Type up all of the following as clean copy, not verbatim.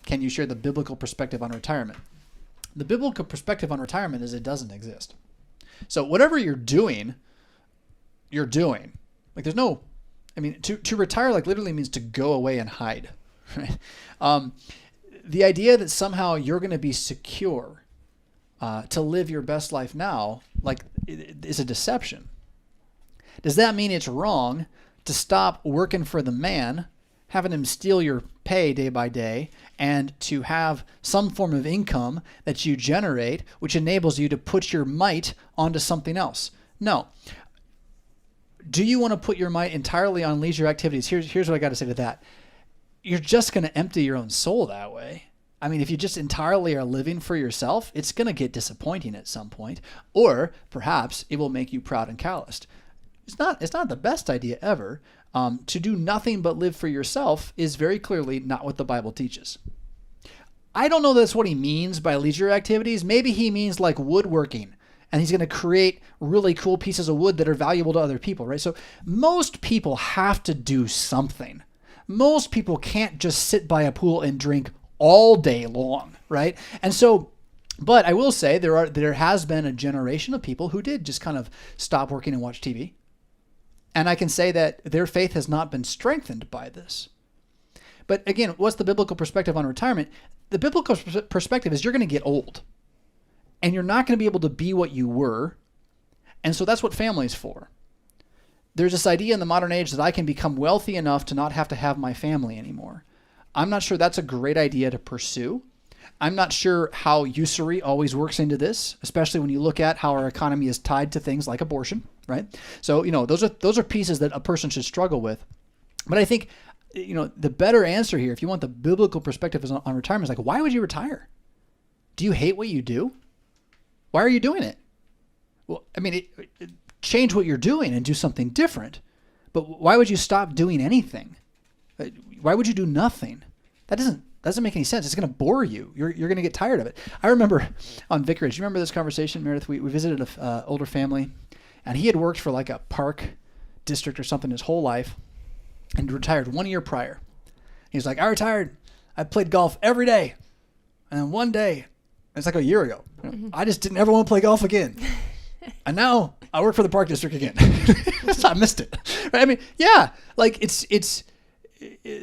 can you share the biblical perspective on retirement? The biblical perspective on retirement is it doesn't exist. So whatever you're doing, you're doing. Like there's no, to retire like literally means to go away and hide. Right? The idea that somehow you're going to be secure to live your best life now, like, is a deception. Does that mean it's wrong to stop working for the man, having him steal your pay day by day, and to have some form of income that you generate, which enables you to put your might onto something else? No. Do you want to put your might entirely on leisure activities? Here's what I got to say to that. You're just going to empty your own soul that way. If you just entirely are living for yourself, it's going to get disappointing at some point, or perhaps it will make you proud and calloused. It's not the best idea ever. To do nothing but live for yourself is very clearly not what the Bible teaches. I don't know that's what he means by leisure activities. Maybe he means like woodworking, and he's going to create really cool pieces of wood that are valuable to other people, right? So most people have to do something. Most people can't just sit by a pool and drink all day long, right? And so, but I will say there has been a generation of people who did just kind of stop working and watch TV. And I can say that their faith has not been strengthened by this. But again, what's the biblical perspective on retirement? The biblical perspective is you're going to get old. And you're not going to be able to be what you were. And so that's what family's for. There's this idea in the modern age that I can become wealthy enough to not have to have my family anymore. I'm not sure that's a great idea to pursue. I'm not sure how usury always works into this, especially when you look at how our economy is tied to things like abortion, right? So, those are pieces that a person should struggle with. But I think, the better answer here, if you want the biblical perspective on retirement, is like, why would you retire? Do you hate what you do? Why are you doing it? Well, change what you're doing and do something different. But why would you stop doing anything? Why would you do nothing? That doesn't make any sense. It's going to bore you. You're going to get tired of it. I remember on Vicarage, you remember this conversation, Meredith? We visited an older family, and he had worked for like a park district or something his whole life and retired 1 year prior. He's like, I retired. I played golf every day. And then one day, it's like a year ago, I just didn't ever want to play golf again. And now I work for the park district again. So I missed it. Right? Like it's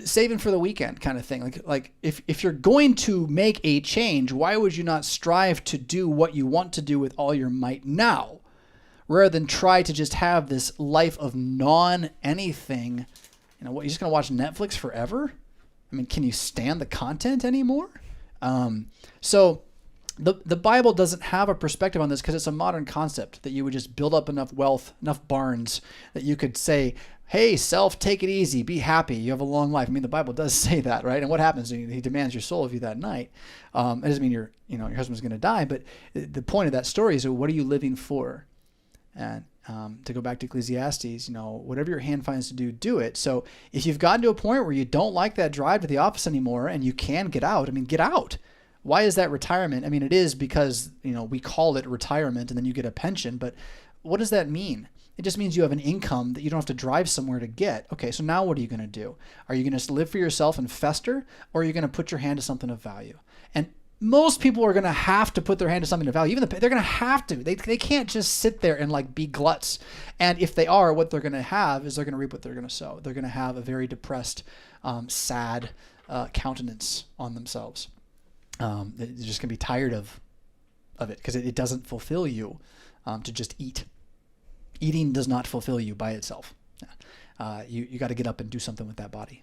saving for the weekend kind of thing. Like if you're going to make a change, why would you not strive to do what you want to do with all your might now, rather than try to just have this life of non-anything? What, you're just going to watch Netflix forever? Can you stand the content anymore? So the Bible doesn't have a perspective on this because it's a modern concept that you would just build up enough wealth, enough barns that you could say, hey, self, take it easy, be happy, you have a long life. The Bible does say that, right? And what happens? He demands your soul of you that night. It doesn't mean your husband's going to die, but the point of that story is, what are you living for? And to go back to Ecclesiastes, whatever your hand finds to do, do it. So if you've gotten to a point where you don't like that drive to the office anymore and you can get out, get out. Why is that retirement? It is because, we call it retirement and then you get a pension, but what does that mean? It just means you have an income that you don't have to drive somewhere to get. Okay, so now what are you going to do? Are you going to live for yourself and fester, or are you going to put your hand to something of value? And most people are going to have to put their hand to something of value. They're going to have to. They can't just sit there and be gluts. And if they are, what they're going to have is they're going to reap what they're going to sow. They're going to have a very depressed, sad countenance on themselves. They're just going to be tired of it because it doesn't fulfill you to just eat. Eating does not fulfill you by itself. You got to get up and do something with that body.